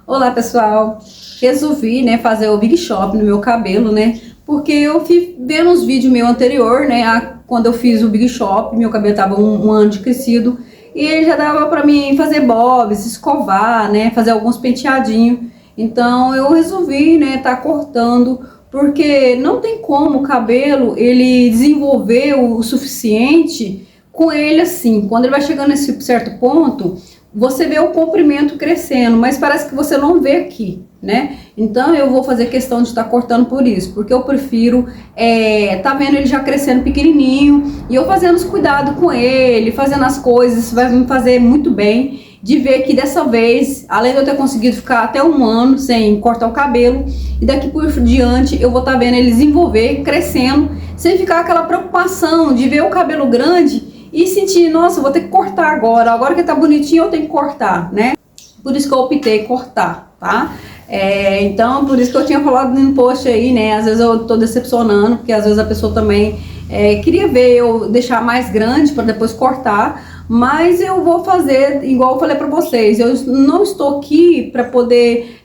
Olá pessoal, resolvi fazer o Big Shop no meu cabelo, porque eu fui vendo uns vídeos meu anterior, quando eu fiz o Big Shop, meu cabelo tava um ano de crescido e ele já dava pra mim fazer bobs, escovar, fazer alguns penteadinhos. Então eu resolvi, tá cortando, porque não tem como o cabelo ele desenvolver o suficiente com ele assim. Quando ele vai chegando nesse certo ponto, você vê o comprimento crescendo, mas parece que você não vê aqui, Então eu vou fazer questão de estar cortando por isso, porque eu prefiro tá vendo ele já crescendo pequenininho e eu fazendo os cuidados com ele, fazendo as coisas. Isso vai me fazer muito bem de ver que dessa vez, além de eu ter conseguido ficar até um ano sem cortar o cabelo, e daqui por diante eu vou estar vendo ele desenvolver, crescendo, sem ficar aquela preocupação de ver o cabelo grande e sentir, nossa, vou ter que cortar agora que tá bonitinho eu tenho que cortar, Por isso que eu optei cortar, tá? Então, por isso que eu tinha falado no post aí, às vezes eu tô decepcionando, porque às vezes a pessoa também queria ver eu deixar mais grande para depois cortar, mas eu vou fazer igual eu falei pra vocês. Eu não estou aqui para poder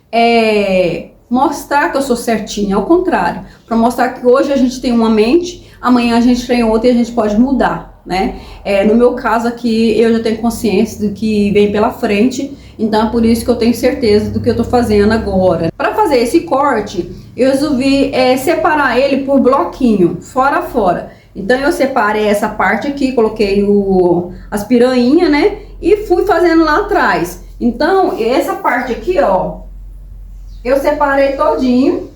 mostrar que eu sou certinha, ao contrário, para mostrar que hoje a gente tem uma mente, amanhã a gente tem outra e a gente pode mudar, no meu caso aqui, eu já tenho consciência do que vem pela frente, então é por isso que eu tenho certeza do que eu tô fazendo agora. Para fazer esse corte, eu resolvi separar ele por bloquinho, fora a fora. Então eu separei essa parte aqui, coloquei as piranhas, e fui fazendo lá atrás. Então essa parte aqui, ó, eu separei todinho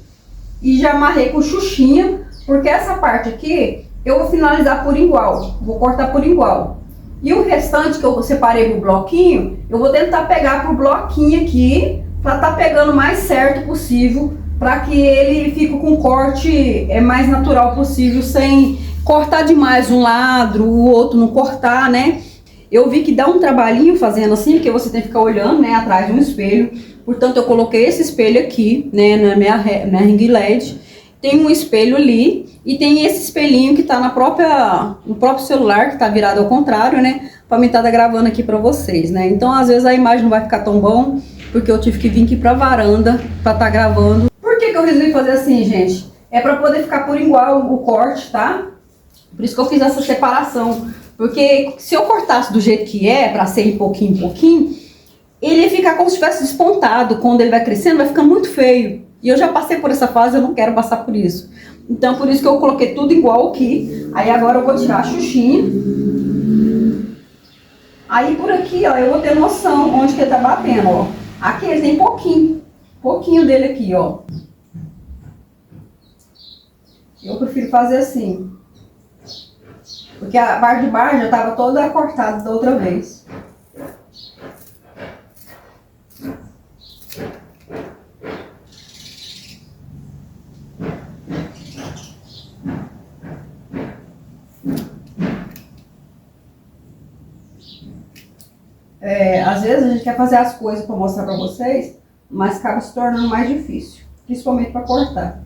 e já amarrei com xuxinha, porque essa parte aqui eu vou finalizar por igual, vou cortar por igual. E o restante que eu separei pro bloquinho, eu vou tentar pegar pro bloquinho aqui, para tá pegando o mais certo possível, para que ele fique com o corte mais natural possível, sem cortar demais um lado, o outro não cortar, Eu vi que dá um trabalhinho fazendo assim, porque você tem que ficar olhando, atrás de um espelho. Portanto, eu coloquei esse espelho aqui, na minha ring LED. Tem um espelho ali e tem esse espelhinho que tá no próprio celular, que tá virado ao contrário, Pra mim tá gravando aqui pra vocês, Então, às vezes a imagem não vai ficar tão bom, porque eu tive que vir aqui pra varanda pra tá gravando. Por que que eu resolvi fazer assim, gente? É pra poder ficar por igual o corte, tá? Por isso que eu fiz essa separação. Porque se eu cortasse do jeito que pra ser em pouquinho, ele ia ficar como se tivesse despontado. Quando ele vai crescendo, vai ficando muito feio. E eu já passei por essa fase, eu não quero passar por isso. Então, por isso que eu coloquei tudo igual aqui. Aí agora eu vou tirar a xuxinha. Aí por aqui, ó, eu vou ter noção onde que ele tá batendo, ó. Aqui ele tem pouquinho dele aqui, ó. Eu prefiro fazer assim. Porque a parte de baixo já tava toda cortada da outra vez. Às vezes a gente quer fazer as coisas para mostrar para vocês, mas acaba se tornando mais difícil, principalmente para cortar.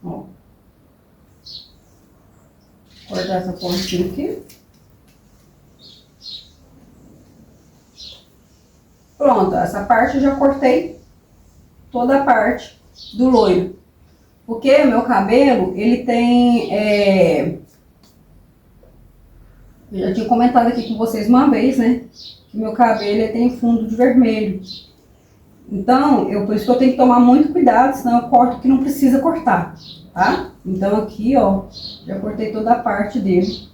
Ó. Cortar essa pontinha aqui. Pronto, essa parte eu já cortei toda a parte do loiro. Porque o meu cabelo, ele tem... Eu já tinha comentado aqui com vocês uma vez, que meu cabelo ele tem fundo de vermelho. Então, por isso que eu tenho que tomar muito cuidado, senão eu corto o que não precisa cortar, tá? Então aqui, ó, já cortei toda a parte dele.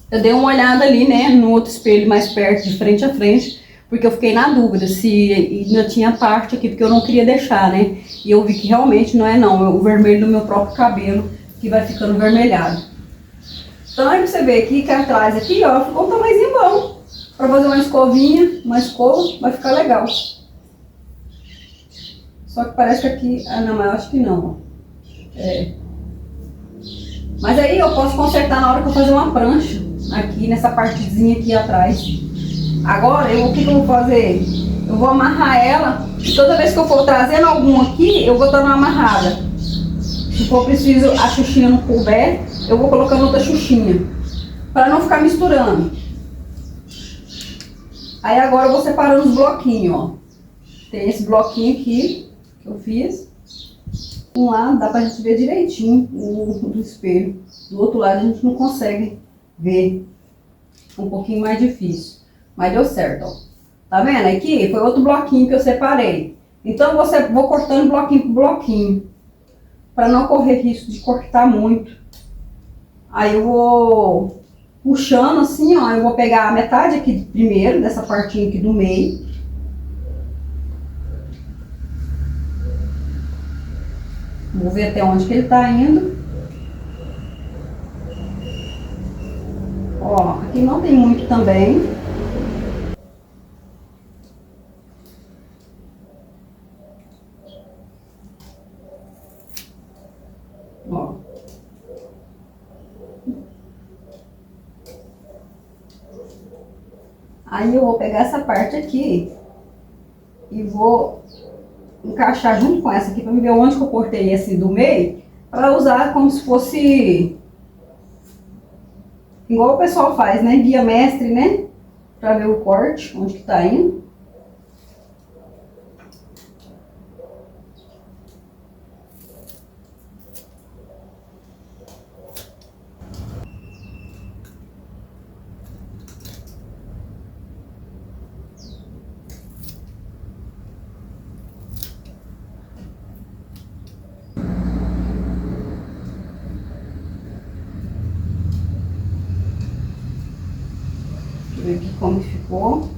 Eu dei uma olhada ali, no outro espelho mais perto, de frente a frente, porque eu fiquei na dúvida se ainda tinha parte aqui, porque eu não queria deixar, E eu vi que realmente não é o vermelho do meu próprio cabelo que vai ficando vermelhado. Então aí você vê aqui que atrás aqui, ó, ficou um tamanhozinho bom. Pra fazer uma escovinha, uma escova, vai ficar legal. Só que parece que aqui... Ah, não, mas eu acho que não, ó. Mas aí eu posso consertar na hora que eu fazer uma prancha. aqui nessa partezinha aqui atrás. Agora, o que eu vou fazer? Eu vou amarrar ela. Toda vez que eu for trazendo algum aqui, eu vou dando uma amarrada. Se for preciso, a xuxinha não couber, eu vou colocando outra xuxinha. Para não ficar misturando. Aí agora eu vou separando os bloquinhos, ó. Tem esse bloquinho aqui, que eu fiz. Um lado dá pra gente ver direitinho do espelho. Do outro lado a gente não consegue ver. Um pouquinho mais difícil. Mas deu certo, ó. Tá vendo? Aqui foi outro bloquinho que eu separei. Então vou cortando bloquinho por bloquinho. Pra não correr risco de cortar muito. Aí eu vou puxando assim, ó. Eu vou pegar a metade aqui primeiro, dessa partinha aqui do meio. Vou ver até onde que ele tá indo. Ó, aqui não tem muito também. Ó. Aí eu vou pegar essa parte aqui e vou encaixar junto com essa aqui para ver onde que eu cortei esse do meio, para usar como se fosse igual o pessoal faz, né? Guia mestre, né? Para ver o corte, onde que tá indo. Deixa eu ver aqui como ficou.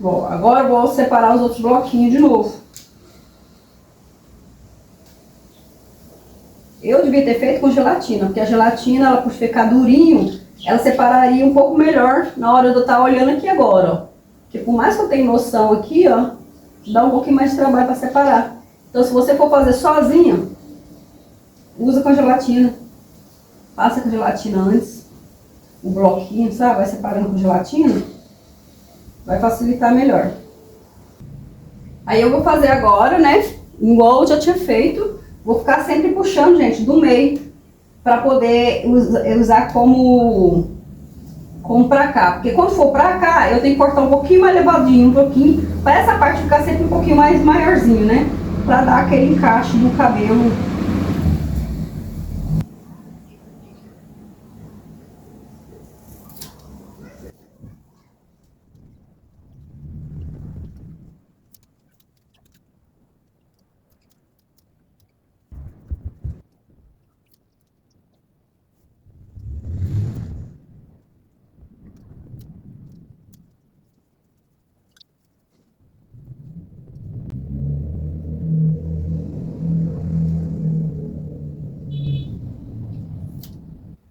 Bom, agora eu vou separar os outros bloquinhos de novo. Eu devia ter feito com gelatina, porque a gelatina, ela por ficar durinho, ela separaria um pouco melhor na hora de eu estar olhando aqui agora, ó. Porque por mais que eu tenha noção aqui, ó, dá um pouquinho mais de trabalho para separar. Então se você for fazer sozinha, usa com gelatina. Passa com gelatina antes, o bloquinho, sabe? Vai separando com gelatina, vai facilitar melhor. Aí eu vou fazer agora, né, igual eu já tinha feito. Vou ficar sempre puxando, gente, do meio, para poder usar como pra cá. Porque quando for pra cá, eu tenho que cortar um pouquinho mais levadinho, um pouquinho, para essa parte ficar sempre um pouquinho mais maiorzinho, né? Para dar aquele encaixe no cabelo.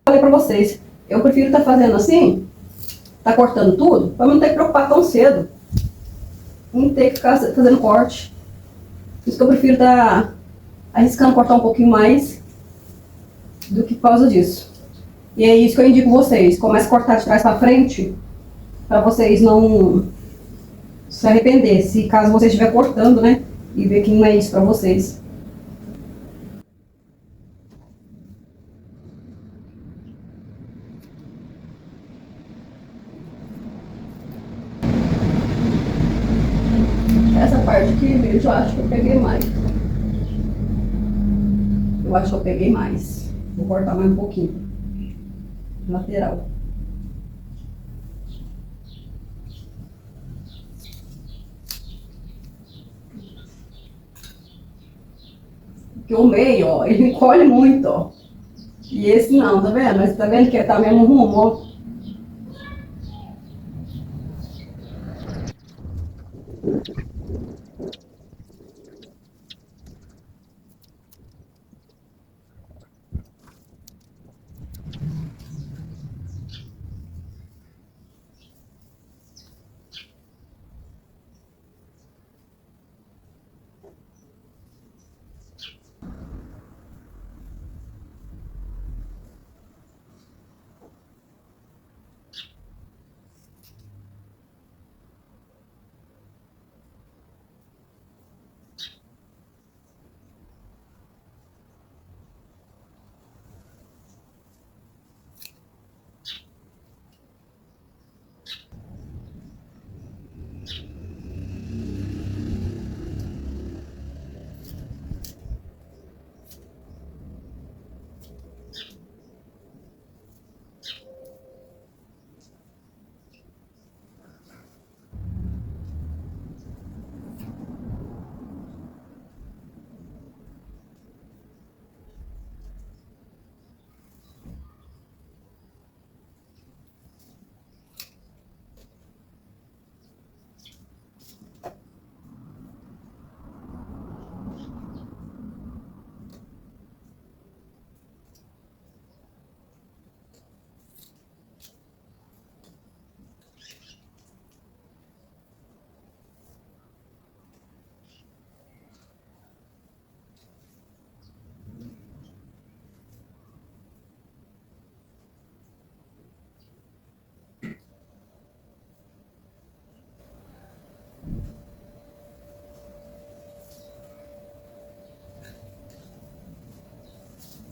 Falei pra vocês, eu prefiro estar fazendo assim, tá cortando tudo, para não ter que preocupar tão cedo em ter que ficar fazendo corte. Por isso que eu prefiro estar arriscando cortar um pouquinho mais do que por causa disso. E é isso que eu indico vocês, comece a cortar de trás para frente, para vocês não se arrepender, se caso você estiver cortando, né, e ver que não é isso para vocês. Essa parte aqui, eu acho que eu peguei mais. Eu acho que eu peguei mais. Vou cortar mais um pouquinho. Lateral. Porque o meio, ó, ele encolhe muito, ó. E esse não, tá vendo? Mas tá vendo que tá mesmo rumo, ó.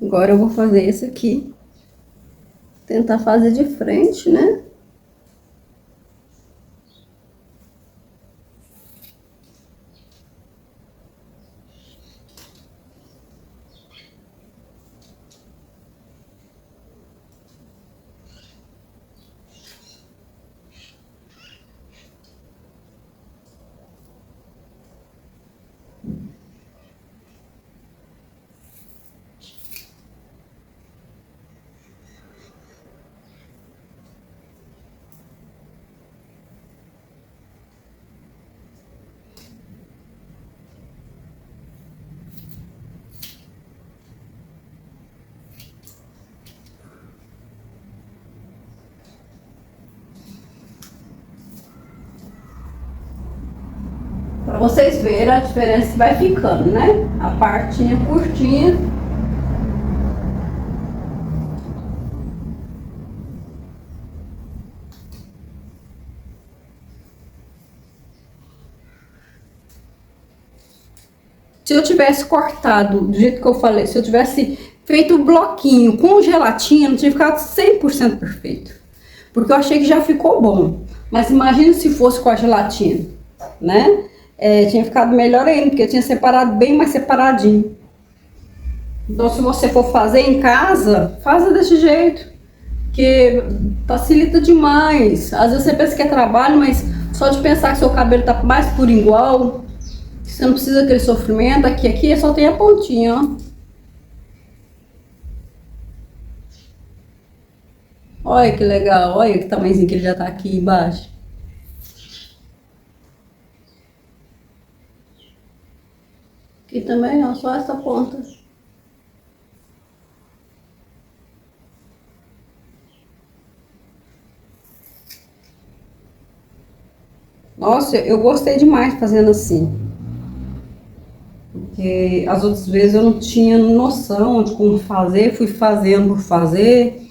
Agora eu vou fazer esse aqui. Tentar fazer de frente, né? Pra vocês verem a diferença que vai ficando, né? A partinha curtinha. Se eu tivesse cortado do jeito que eu falei, se eu tivesse feito um bloquinho com gelatina, não tinha ficado 100% perfeito. Porque eu achei que já ficou bom. Mas imagina se fosse com a gelatina, né? Tinha ficado melhor ainda, porque eu tinha separado bem mais separadinho. Então, se você for fazer em casa, faça desse jeito, que facilita demais. Às vezes você pensa que é trabalho, mas só de pensar que seu cabelo tá mais por igual, você não precisa daquele sofrimento. Aqui só tem a pontinha, ó. Olha que legal, olha que tamanhozinho que ele já tá aqui embaixo. Aqui também, ó, só essa ponta. Nossa, eu gostei demais fazendo assim. Porque as outras vezes eu não tinha noção de como fazer, fui fazendo por fazer.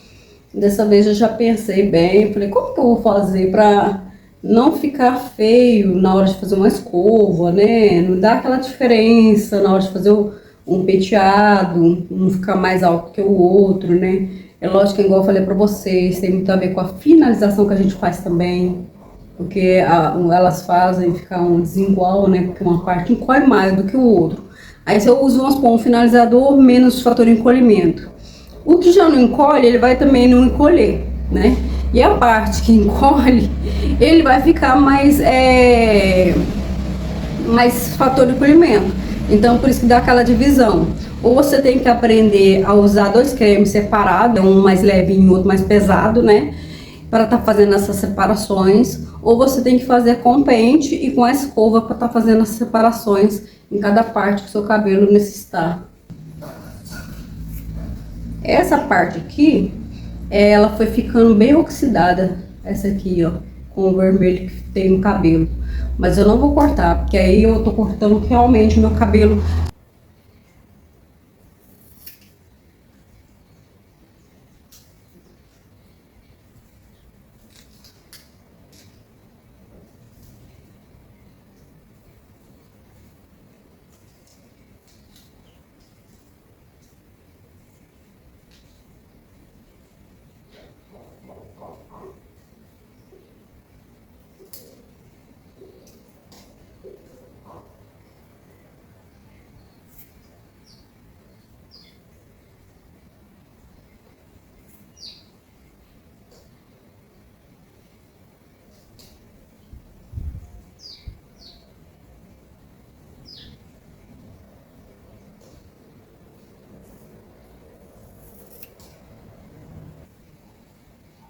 Dessa vez eu já pensei bem, falei, como que eu vou fazer para não ficar feio na hora de fazer uma escova, né? Não dá aquela diferença na hora de fazer um penteado, um ficar mais alto que o outro, né? É lógico que, igual eu falei para vocês, tem muito a ver com a finalização que a gente faz também, porque elas fazem ficar um desigual, né? Porque uma parte encolhe mais do que o outro. Aí se eu uso, vamos supor, um finalizador menos fator encolhimento, o que já não encolhe, ele vai também não encolher, né? E a parte que encolhe, ele vai ficar mais fator de encolhimento. Então, por isso que dá aquela divisão. Ou você tem que aprender a usar dois cremes separados, um mais levinho e outro mais pesado, né? Para estar fazendo essas separações. Ou você tem que fazer com pente e com a escova para estar fazendo essas separações em cada parte que o seu cabelo necessitar. Essa parte aqui, ela foi ficando bem oxidada, essa aqui, ó, com o vermelho que tem no cabelo. Mas eu não vou cortar, porque aí eu tô cortando realmente o meu cabelo.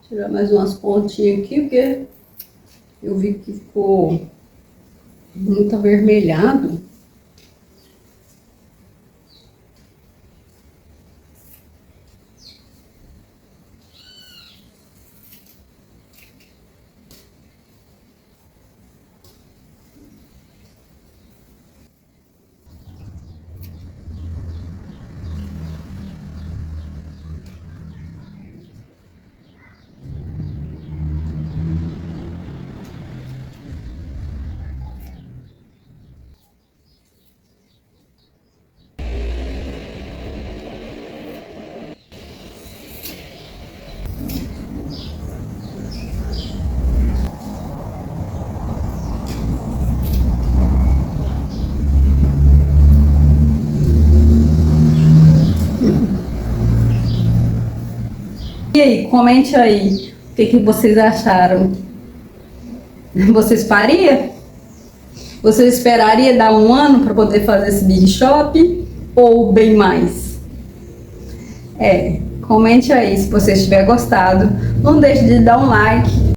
Tirar mais umas pontinhas aqui, porque eu vi que ficou muito avermelhado. E aí, comente aí o que vocês acharam. Vocês fariam? Vocês esperaria dar um ano para poder fazer esse Big Shop ou bem mais? Comente aí se você tiver gostado. Não deixe de dar um like.